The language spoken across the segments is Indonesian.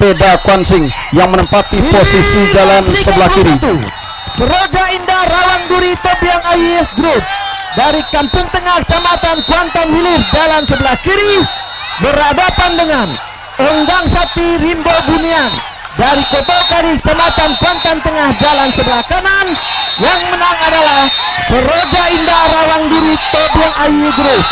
Bapeda Kwansing yang menempati posisi jalan sebelah kiri. Seroja Indah Rawangduri Tobiang AIF Group dari Kampung Tengah Kecamatan Kuantan Hilir jalan sebelah kiri berhadapan dengan Enggang Sati Rimbo Bunian dari Kotokari Kecamatan Kuantan Tengah jalan sebelah kanan. Yang menang adalah Seroja Indah Rawangduri Tobiang AIF Group.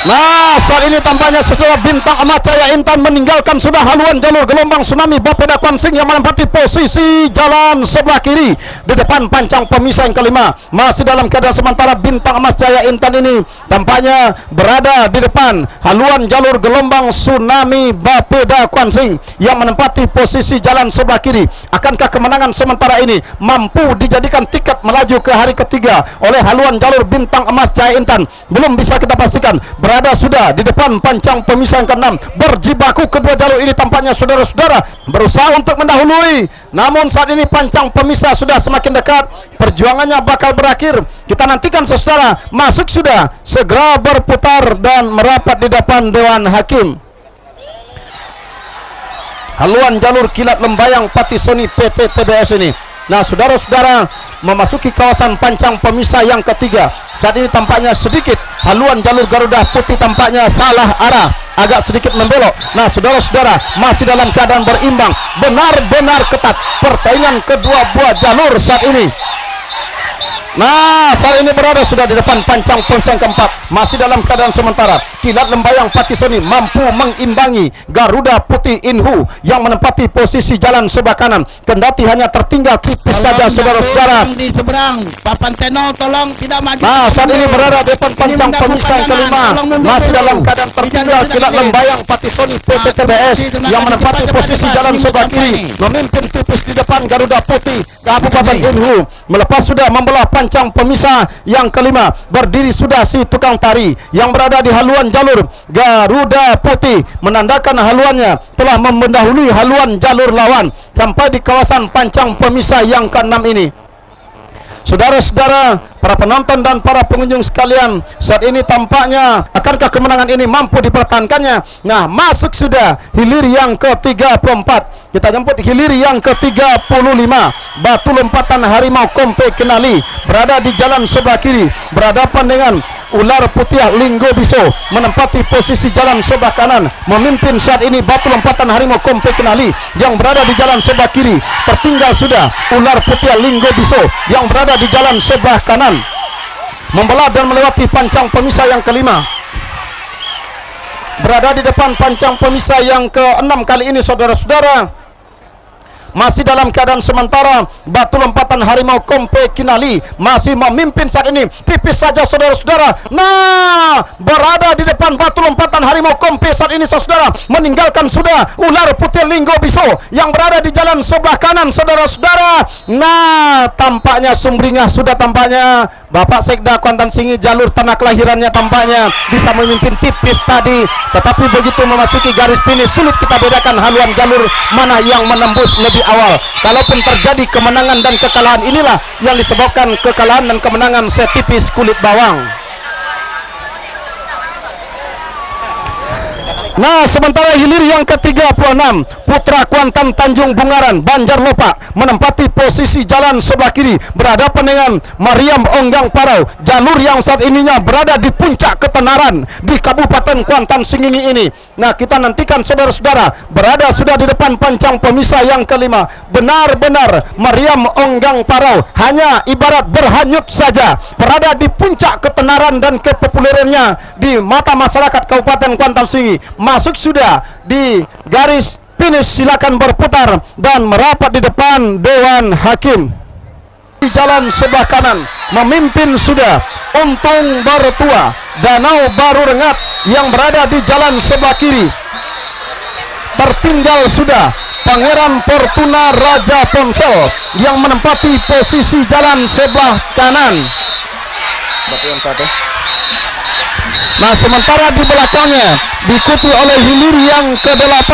Nah, saat ini tampaknya setelah Bintang Emas Jaya Intan meninggalkan sudah haluan jalur gelombang tsunami Bapeda Kwansing yang menempati posisi jalan sebelah kiri di depan pancang pemisah yang kelima. Masih dalam keadaan sementara Bintang Emas Jaya Intan ini tampaknya berada di depan haluan jalur gelombang tsunami Bapeda Kwansing yang menempati posisi jalan sebelah kiri. Akankah kemenangan sementara ini mampu dijadikan tiket melaju ke hari ketiga oleh haluan jalur Bintang Emas Jaya Intan? Belum bisa kita pastikan. Berada sudah di depan pancang pemisah yang ke-6. Berjibaku kedua jalur ini tampaknya saudara-saudara berusaha untuk mendahului. Namun saat ini pancang pemisah sudah semakin dekat. Perjuangannya bakal berakhir. Kita nantikan saudara masuk sudah segera berputar dan merapat di depan Dewan Hakim. Haluan jalur Kilat Lembayang Patisoni PT TBS ini. Nah, saudara-saudara memasuki kawasan pancang pemisah yang ketiga. Saat ini tampaknya sedikit haluan jalur Garuda Putih tampaknya salah arah, agak sedikit membelok. Nah, saudara-saudara masih dalam keadaan berimbang, benar-benar ketat persaingan kedua buah jalur saat ini. Nah, saat ini berada sudah di depan pancang pemisah yang keempat. Masih dalam keadaan sementara Kilat Lembayang Patisoni mampu mengimbangi Garuda Putih Inhu yang menempati posisi jalan sebelah kanan. Kendati hanya tertinggal tipis saja saudara-saudara. Di seberang Papan Tenol tolong tidak maju. Nah, saat ini berada di depan pancang pemisah yang kelima. Masih dalam keadaan tertinggal Kilat Lembayang Patisoni PT TBS yang menempati posisi jalan sebelah kiri. Memimpin tipis di depan Garuda Putih Kabupaten Inhu. Melepas sudah membelah pancang pemisah yang kelima. Berdiri sudah si tukang tari yang berada di haluan jalur Garuda Putih, menandakan haluannya telah mendahului haluan jalur lawan sampai di kawasan pancang pemisah yang ke-6 ini. Saudara-saudara, para penonton dan para pengunjung sekalian, saat ini tampaknya akankah kemenangan ini mampu dipertahankannya? Nah, masuk sudah hilir yang ke-34. Kita jemput hilir yang ke-35. Batu lompatan harimau Kompe Kenali berada di jalan sebelah kiri berhadapan dengan Ular Putih Linggo Biso menempati posisi jalan sebelah kanan. Memimpin saat ini batu lompatan harimau Kompe Kenali yang berada di jalan sebelah kiri. Tertinggal sudah Ular Putih Linggo Biso yang berada di jalan sebelah kanan, membelah dan melewati pancang pemisah yang kelima. Berada di depan pancang pemisah yang ke-6 kali ini saudara-saudara. Masih dalam keadaan sementara batu lompatan harimau Kompe Kinali masih memimpin saat ini, tipis saja saudara-saudara. Nah, berada di depan batu lompatan harimau Kompe saat ini saudara, meninggalkan sudah Ular Putih Linggo Biso yang berada di jalan sebelah kanan saudara-saudara. Nah, tampaknya sumringah sudah, tampaknya Bapak Sekda Kuantan Singi jalur tanah kelahirannya tampaknya bisa memimpin tipis tadi, tetapi begitu memasuki garis finish sulit kita bedakan haluan jalur mana yang menembus lebih awal. Kalaupun terjadi kemenangan dan kekalahan, inilah yang disebabkan kekalahan dan kemenangan setipis kulit bawang. Nah, sementara hilir yang ke-36 Putra Kuantan Tanjung Bungaran Banjar Lopak menempati posisi jalan sebelah kiri berhadapan dengan Mariam Onggang Parau, jalur yang saat ininya berada di puncak ketenaran di Kabupaten Kuantan Singingi ini. Nah, kita nantikan saudara-saudara berada sudah di depan pancang pemisah yang kelima. Benar-benar Mariam Onggang Parau hanya ibarat berhanyut saja, berada di puncak ketenaran dan kepopulerannya di mata masyarakat Kabupaten Kuantan Singi. Masuk sudah di garis finish, silakan berputar dan merapat di depan Dewan Hakim. Di jalan sebelah kanan memimpin sudah Untung Barutua Danau Baru Rengat yang berada di jalan sebelah kiri. Tertinggal sudah Pangeran Fortuna Raja Ponsel yang menempati posisi jalan sebelah kanan. Nah, sementara di belakangnya diikuti oleh hilir yang ke-8,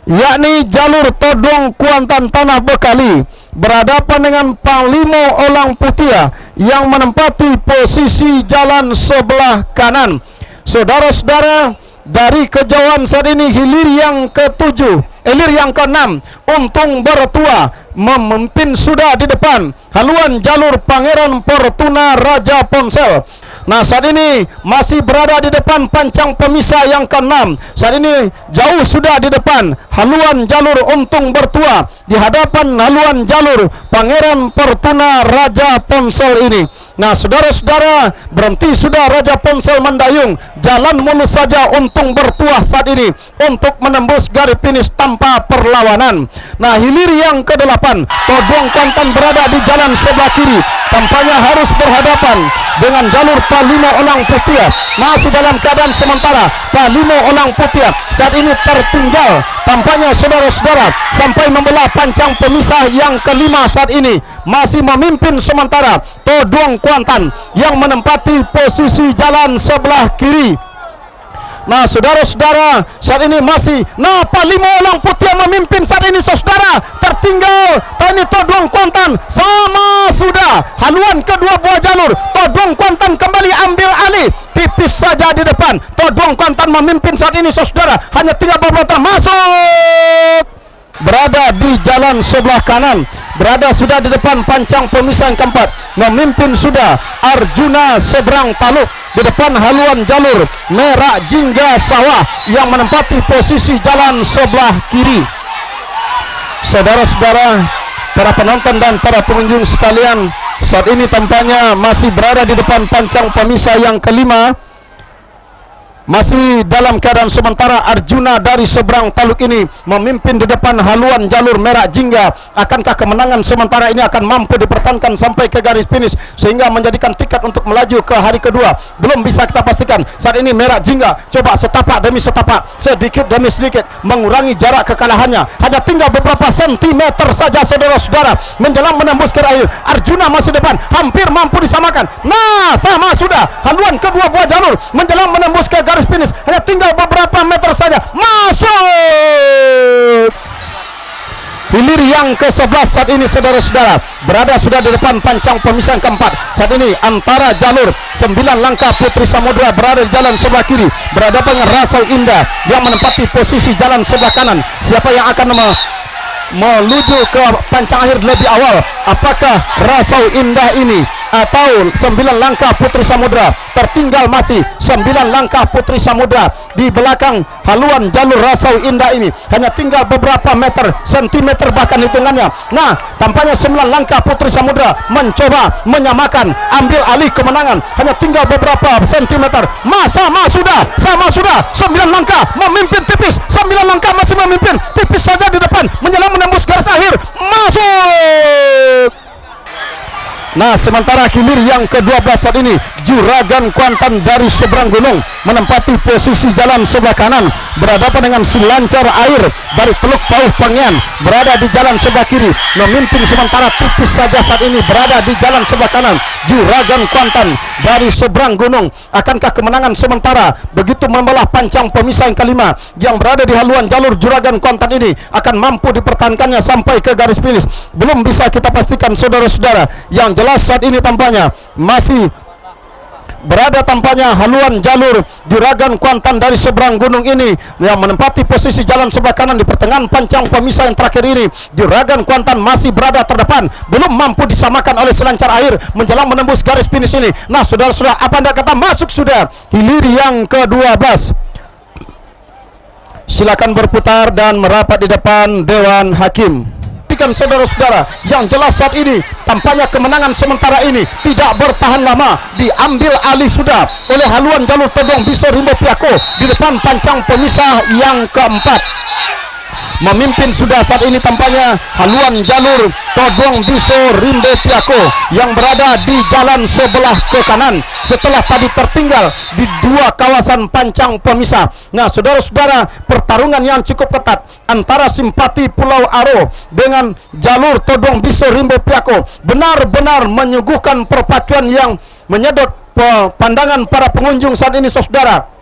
yakni jalur Todong Kuantan Tanah Bekali berhadapan dengan Panglima Olang Putia yang menempati posisi jalan sebelah kanan. Saudara-saudara, dari kejauhan saat ini hilir yang ke-7, hilir yang ke-6, Untung Bertua memimpin sudah di depan haluan jalur Pangeran Fortuna Raja Ponsel. Nah, saat ini masih berada di depan pancang pemisah yang ke-6. Saat ini jauh sudah di depan haluan jalur Untung Bertua di hadapan haluan jalur Pangeran Fortuna Raja Ponsel ini. Nah, saudara-saudara, berhenti sudah Raja Ponsel Mandayung. Jalan mulus saja Untung Bertua saat ini untuk menembus garis finish tanpa perlawanan. Nah, hilir yang ke-8, Todong Kuantan berada di jalan sebelah kiri. Tampaknya harus berhadapan dengan jalur Palimo Olang Putih. Masih dalam keadaan sementara Palimo Olang Putih saat ini tertinggal. Tampaknya saudara-saudara sampai membelah pancang pemisah yang ke-5 saat ini masih memimpin sementara Todong Kuantan yang menempati posisi jalan sebelah kiri. Nah, saudara-saudara, saat ini masih Palimo Olang Putih memimpin saat ini, saudara. Tertinggal Tani Todong Kuantan sama sudah haluan kedua buah jalur. Todong Kuantan kembali ambil alih, tipis saja di depan. Todong Kuantan memimpin saat ini, saudara. Hanya tinggal beberapa meter masuk. Berada di jalan sebelah kanan, berada sudah di depan pancang pemisah yang keempat. Memimpin sudah Arjuna Seberang Taluk di depan haluan jalur Merah Jingga Sawah yang menempati posisi jalan sebelah kiri. Saudara-saudara, para penonton dan para pengunjung sekalian, saat ini tampaknya masih berada di depan pancang pemisah yang ke-5. Masih dalam keadaan sementara Arjuna dari Seberang Taluk ini memimpin di depan haluan jalur Merah Jingga. Akankah kemenangan sementara ini akan mampu dipertahankan sampai ke garis finish sehingga menjadikan tiket untuk melaju ke hari kedua? Belum bisa kita pastikan. Saat ini Merah Jingga coba setapak demi setapak, sedikit demi sedikit mengurangi jarak kekalahannya. Hanya tinggal beberapa sentimeter saja, saudara-saudara, menjelang menembus ke akhir. Arjuna masih depan, hampir mampu disamakan. Nah, sama sudah haluan kedua buah jalur menjelang menembus ke garis finish, hanya tinggal beberapa meter saja masuk. Hilir yang ke-11 saat ini, saudara-saudara, berada sudah di depan pancang pemisah yang keempat. Saat ini antara jalur 9 langkah Putri Samudra berada di jalan sebelah kiri, berhadapan dengan Rasau Indah yang menempati posisi jalan sebelah kanan. Siapa yang akan menuju ke pancang akhir lebih awal? Apakah Rasau Indah ini atau 9 langkah Putri Samudra? Tertinggal masih 9 langkah Putri Samudra di belakang haluan jalur Rasau Indah ini. Hanya tinggal beberapa meter, sentimeter bahkan hitungannya. Nah, tampaknya 9 langkah Putri Samudra mencoba menyamakan, ambil alih kemenangan. Hanya tinggal beberapa sentimeter. Sama sudah 9 langkah memimpin tipis. 9 langkah masih memimpin tipis saja di depan menjelang menembus garis akhir. Masuk. Nah, sementara hilir yang ke-12 saat ini Juragan Kuantan dari Seberang Gunung menempati posisi jalan sebelah kanan, berhadapan dengan Selancar Air dari Teluk Pauh Pangian berada di jalan sebelah kiri, memimpin sementara tipis saja saat ini berada di jalan sebelah kanan Juragan Kuantan dari Seberang Gunung. Akankah kemenangan sementara begitu membelah pancang pemisah yang ke-5 yang berada di haluan jalur Juragan Kuantan ini akan mampu dipertahankannya sampai ke garis finish? Belum bisa kita pastikan, saudara-saudara. Yang jelas saat ini tampaknya masih berada haluan jalur Juragan Kuantan dari Seberang Gunung ini yang menempati posisi jalan sebelah kanan di pertengahan pancang pemisah yang terakhir ini. Juragan Kuantan masih berada terdepan, belum mampu disamakan oleh Selancar Air menjelang menembus garis finish ini. Nah, saudara-saudara, apa anda kata masuk sudah hilir yang ke-12? Silakan berputar dan merapat di depan Dewan Hakim. Saudara-saudara, yang jelas saat ini tampaknya kemenangan sementara ini tidak bertahan lama, diambil alih sudah oleh haluan jalur Todong Biso Rimbo Piako di depan pancang pemisah yang keempat. Memimpin sudah saat ini tampaknya haluan jalur Todong Biso Rimbo Piako yang berada di jalan sebelah ke kanan setelah tadi tertinggal di dua kawasan pancang pemisah. Nah, saudara-saudara, pertarungan yang cukup ketat antara Simpati Pulau Aro dengan jalur Todong Biso Rimbo Piako benar-benar menyuguhkan perpaduan yang menyedot pandangan para pengunjung saat ini, saudara.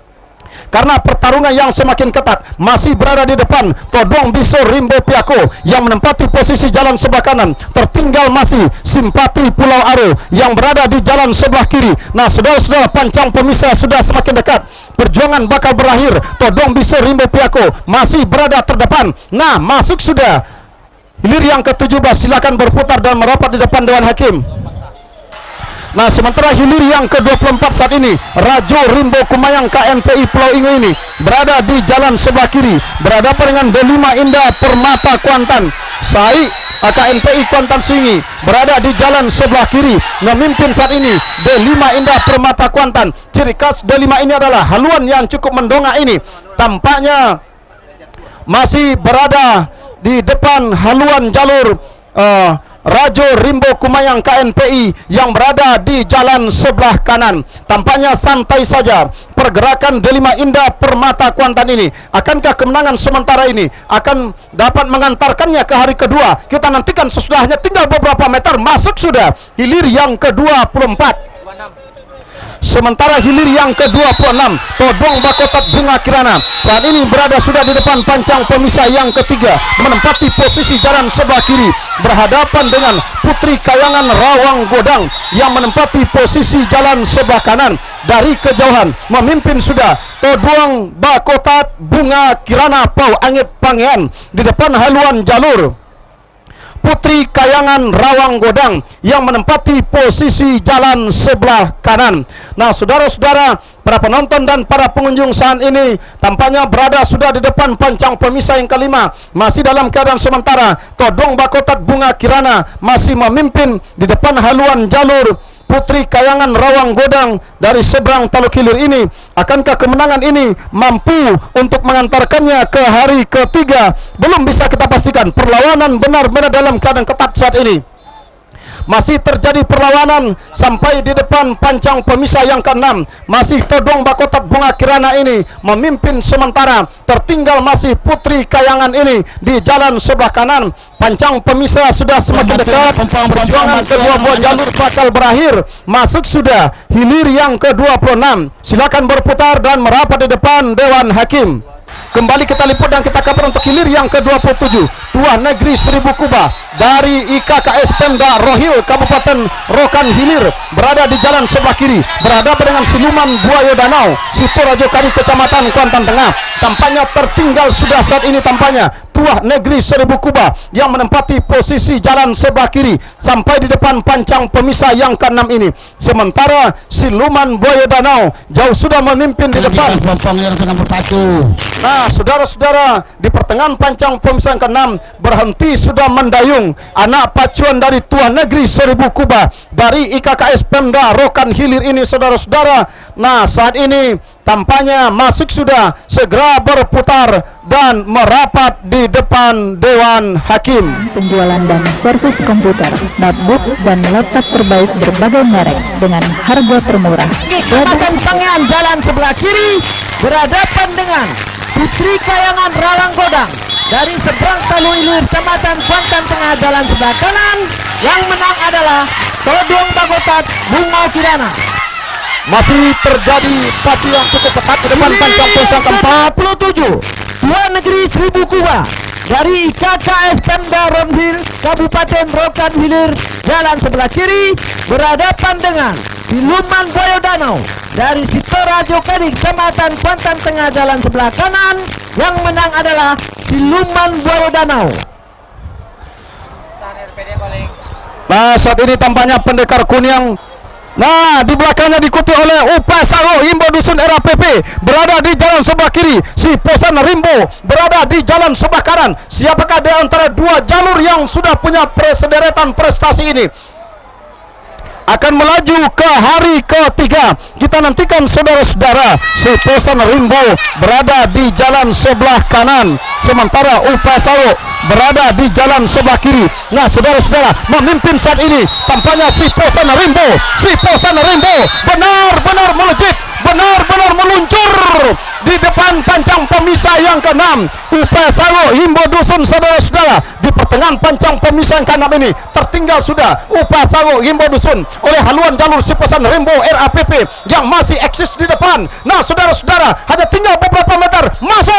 karena pertarungan yang semakin ketat. Masih berada di depan Todong Biso Rimbo Piako yang menempati posisi jalan sebelah kanan. Tertinggal masih Simpati Pulau Aro yang berada di jalan sebelah kiri. Nah, saudara-saudara, pancang pemisah sudah semakin dekat. Perjuangan bakal berakhir. Todong Biso Rimbo Piako masih berada terdepan. Nah, masuk sudah hilir yang ke-17. Silakan berputar dan merapat di depan Dewan Hakim. Nah, sementara hilir yang ke-24 saat ini, Rajo Rimbo Kumayang KNPI Pulau Inge ini berada di jalan sebelah kiri, berhadapan dengan Delima Indah Permata Kuantan. Sai KNPI Kuantan Singi berada di jalan sebelah kiri, memimpin saat ini Delima Indah Permata Kuantan. Ciri khas Delima ini adalah haluan yang cukup mendongak ini. Tampaknya masih berada di depan haluan jalur Rajo Rimbo Kumayang KNPI yang berada di jalan sebelah kanan. Tampaknya santai saja pergerakan Delima Indah Permata Kuantan ini. Akankah kemenangan sementara ini akan dapat mengantarkannya ke hari kedua? Kita nantikan sesudahnya, tinggal beberapa meter masuk sudah hilir yang ke-24. Sementara hilir yang ke-26, Todong Bakotat Bunga Kirana saat ini berada sudah di depan pancang pemisah yang ketiga, menempati posisi jalan sebelah kiri, berhadapan dengan Putri Kayangan Rawang Godang yang menempati posisi jalan sebelah kanan. Dari kejauhan memimpin sudah Todong Bakotat Bunga Kirana Pau Angit Pangean di depan haluan jalur Putri Kayangan Rawang Godang yang menempati posisi jalan sebelah kanan. Nah, saudara-saudara, para penonton dan para pengunjung saat ini tampaknya berada sudah di depan pancang pemisah yang kelima. Masih dalam keadaan sementara, Todong Bakotat Bunga Kirana masih memimpin di depan haluan jalur Putri Kayangan Rawang Godang dari seberang Taluk Hilir ini. Akankah kemenangan ini mampu untuk mengantarkannya ke hari ketiga? Belum bisa kita pastikan. Perlawanan benar-benar dalam keadaan ketat saat ini. Masih terjadi perlawanan sampai di depan pancang pemisah yang ke-6. Masih Todong Bakotat Bunga Kirana ini memimpin sementara. Tertinggal masih Putri Kayangan ini di jalan sebelah kanan. Pancang pemisah sudah semakin dekat. Perjuangan kedua buah jalur bakal berakhir. Masuk sudah hilir yang ke-26. Silakan berputar dan merapat di depan Dewan Hakim. Kembali kita liput dan kita kabar untuk hilir yang ke-27. Tuan Negeri Seribu Kubah dari IKKS Pemda Rohil Kabupaten Rokan Hilir berada di jalan sebelah kiri, berhadapan dengan Siluman Buaya Danau Siporajo Kari Kecamatan Kuantan Tengah. Tampaknya tertinggal sudah saat ini tampaknya Tuan Negeri Seribu Kubah yang menempati posisi jalan sebelah kiri sampai di depan pancang pemisah yang ke-6 ini. Sementara Siluman Buaya Danau jauh sudah memimpin di depan. Nah, saudara-saudara, di pertengahan pancang pemisah yang ke-6 berhenti sudah mendayung anak pacuan dari Tuan Negeri Seribu Kubah dari IKKS Pemda Rokan Hilir ini, saudara-saudara. Nah, saat ini tampaknya masuk sudah segera berputar dan merapat di depan Dewan Hakim. Penjualan dan servis komputer, notebook dan laptop terbaik berbagai merek dengan harga termurah. Kecamatan Pangean jalan sebelah kiri berhadapan dengan Putri Kayangan Rawang Godang dari seberang Taluk Hilir Kecamatan Kuantan Tengah jalan sebelah kanan. Yang menang adalah Todong Bakotat Bunga Kirana. Masih terjadi pacu yang cukup ketat di depan pancang pemisah ke-47. Tuan Negeri Seribu Kubah dari IKKS Pemda Romhil Kabupaten Rokan Hilir jalan sebelah kiri berhadapan dengan Siluman Buaya Danau dari Siporajo Kari Kecamatan Kuantan Tengah jalan sebelah kanan. Yang menang adalah Siluman Buaya Danau. Nah, saat ini tampaknya pendekar kuning. Nah, di belakangnya diikuti oleh Upasaro Rimbo Dusun RAPP berada di jalan sebelah kiri. Si Posan Rimbo berada di jalan sebelah kanan. Siapakah di antara dua jalur yang sudah punya sederetan prestasi ini akan melaju ke hari ketiga? Kita nantikan, saudara-saudara. Si Posan Rimbo berada di jalan sebelah kanan, sementara Upasaro berada di jalan sebelah kiri. Nah, saudara-saudara, memimpin saat ini tampaknya si Posan Rimbo. Si Posan Rimbo benar-benar melejit, benar-benar meluncur di depan pancang pemisah yang ke-6. Upaya Sago Himbo Dusun, saudara-saudara, di pertengahan pancang pemisah yang ke-6 ini tertinggal sudah Upaya Sago Himbo Dusun oleh haluan jalur Siposan Rainbow RAPP yang masih eksis di depan. Nah, saudara-saudara, hanya tinggal beberapa meter masuk.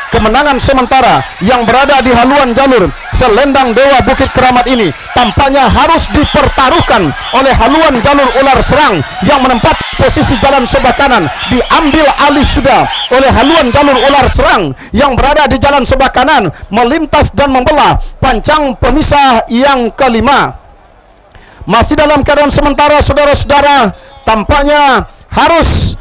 Kemenangan sementara yang berada di haluan jalur Selendang Dewa Bukit Keramat ini tampaknya harus dipertaruhkan oleh haluan jalur Ular Serang yang menempati posisi jalan sebelah kanan. Diambil alih sudah oleh haluan jalur Ular Serang yang berada di jalan sebelah kanan, melintas dan membelah pancang pemisah yang ke-5. Masih dalam keadaan sementara, saudara-saudara, tampaknya harus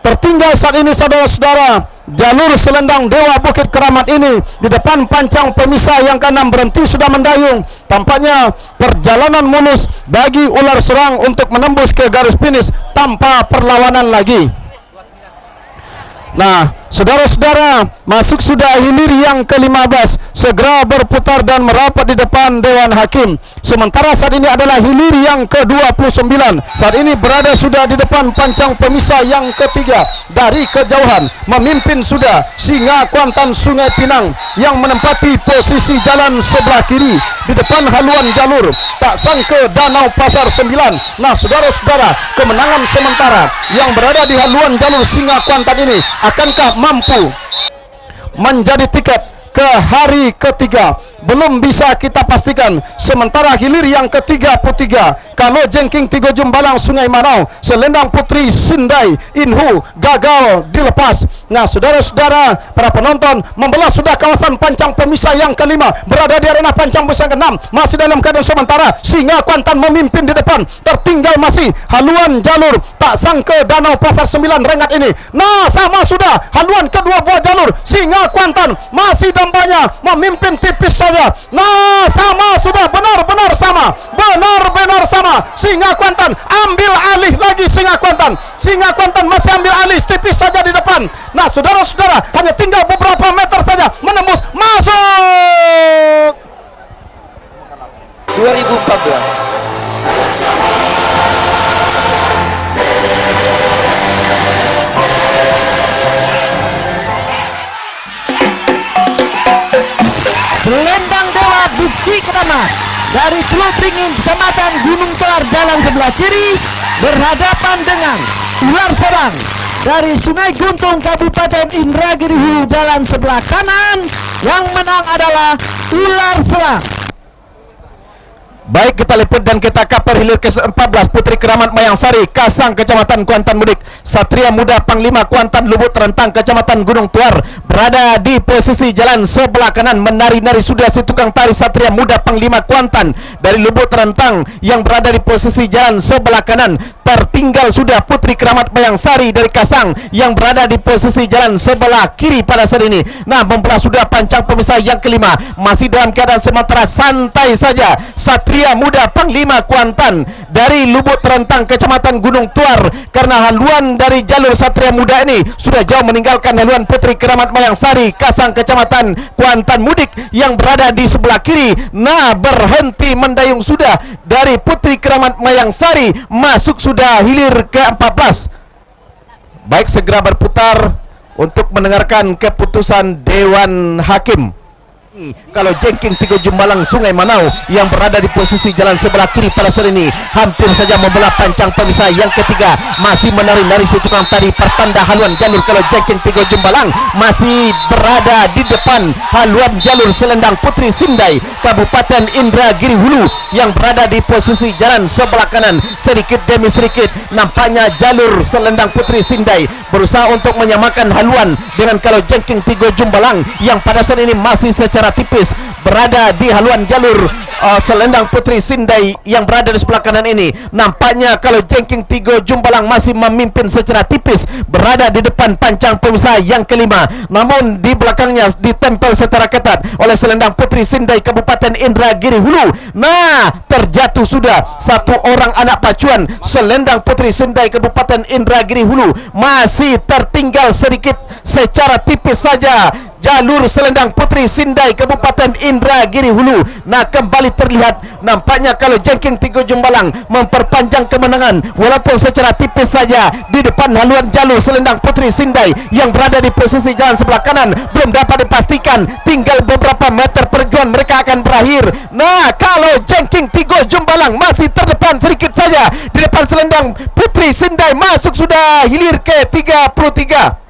tertinggal saat ini, saudara-saudara. Jalur Selendang Dewa Bukit Keramat ini di depan pancang pemisah yang ke-6 berhenti sudah mendayung. Tampaknya perjalanan mulus bagi Ular Serang untuk menembus ke garis finish tanpa perlawanan lagi. Nah, saudara-saudara, masuk sudah hilir yang ke-15, segera berputar dan merapat di depan Dewan Hakim. Sementara saat ini adalah hilir yang ke-29. Saat ini berada sudah di depan pancang pemisah yang ketiga. Dari kejauhan memimpin sudah Singa Kuantan Sungai Pinang yang menempati posisi jalan sebelah kiri di depan haluan jalur Tak Sangka Danau Pasar 9. Nah, saudara-saudara, kemenangan sementara yang berada di haluan jalur Singa Kuantan ini akankah mampu menjadi tiket ke hari ketiga? Belum bisa kita pastikan. Sementara hilir yang ke-33, kalau Jengking Tigo Jumbalang Sungai Manau, Selendang Putri Sindai Inhu gagal dilepas. Nah, saudara-saudara, para penonton, membelah sudah kawasan pancang pemisah yang ke-5, berada di arena pancang pemisah ke-6. Masih dalam keadaan sementara, Singa Kuantan memimpin di depan. Tertinggal masih haluan jalur Tak Sangka Danau Pasar 9 Rengat ini. Nah, sama sudah haluan kedua buah jalur Singa Kuantan masih dampaknya memimpin tipis saja. Nah, sama sudah, benar-benar sama, benar-benar sama. Singa Kuantan ambil alih lagi. Singa Kuantan masih ambil alih tipis saja di depan. Nah, saudara-saudara, hanya tinggal beberapa meter saja menembus masuk 2014. Selendang Dewa Bukit Keramat dari Teluk Beringin, Kecamatan Gunung Kelar, jalan sebelah kiri, berhadapan dengan Ular Serang dari Sungai Guntung, Kabupaten Indragiri Hulu, jalan sebelah kanan. Yang menang adalah Ular Serang. Baik, kita liput dan kita kaper hilir ke-14 Putri Keramat Mayang Sari, Kasang, Kecamatan Kuantan Mudik. Satria Muda Panglima Kuantan Lubuk Terentang, Kecamatan Gunung Tuar, berada di posisi jalan sebelah kanan. Menari-nari sudah si tukang tari Satria Muda Panglima Kuantan dari Lubuk Terentang yang berada di posisi jalan sebelah kanan. Tertinggal sudah Putri Keramat Mayang Sari dari Kasang yang berada di posisi jalan sebelah kiri pada saat ini. Nah, membelah sudah pancang pemisah yang ke-5. Masih dalam keadaan sementara santai saja Satria Muda Panglima Kuantan dari Lubuk Terentang, Kecamatan Gunung Tuar, karena haluan dari jalur Satria Muda ini sudah jauh meninggalkan haluan Putri Keramat Mayang Sari, Kasang, Kecamatan Kuantan Mudik yang berada di sebelah kiri. Nah, berhenti mendayung sudah dari Putri Keramat Mayang Sari, masuk sudah hilir ke-14. Baik, segera berputar untuk mendengarkan keputusan Dewan Hakim. Kalau Jengking Tigo Jumbalang Sungai Manau yang berada di posisi jalan sebelah kiri pada saat ini hampir saja membelah pancang pemisah yang ketiga. Masih menari-nari si tukang tari pertanda haluan jalur. Kalau Jengking Tigo Jumbalang masih berada di depan haluan jalur Selendang Putri Sindai, Kabupaten Indragiri Hulu yang berada di posisi jalan sebelah kanan. Sedikit demi sedikit nampaknya jalur Selendang Putri Sindai berusaha untuk menyamakan haluan dengan kalau Jengking Tigo Jumbalang yang pada saat ini masih secara tipis berada di haluan jalur Selendang Putri Sindai yang berada di sebelah kanan ini. Nampaknya kalau Jengking Tigo Jumbalang masih memimpin secara tipis berada di depan pancang pemisah yang ke-5, namun di belakangnya ditempel secara ketat oleh Selendang Putri Sindai, Kabupaten Indragiri Hulu. Nah, terjatuh sudah satu orang anak pacuan Selendang Putri Sindai, Kabupaten Indragiri Hulu, masih tertinggal sedikit secara tipis saja jalur selendang putri Sindai Kabupaten Indragiri Hulu. Nah, kembali terlihat nampaknya kalau Jengking Tigo Jumbalang memperpanjang kemenangan walaupun secara tipis saja di depan haluan jalur selendang putri Sindai yang berada di posisi jalan sebelah kanan. Belum dapat dipastikan, tinggal beberapa meter perjuangan mereka akan berakhir. Nah, kalau Jengking Tigo Jumbalang masih terdepan sedikit saja di depan selendang putri Sindai, masuk sudah hilir ke 33.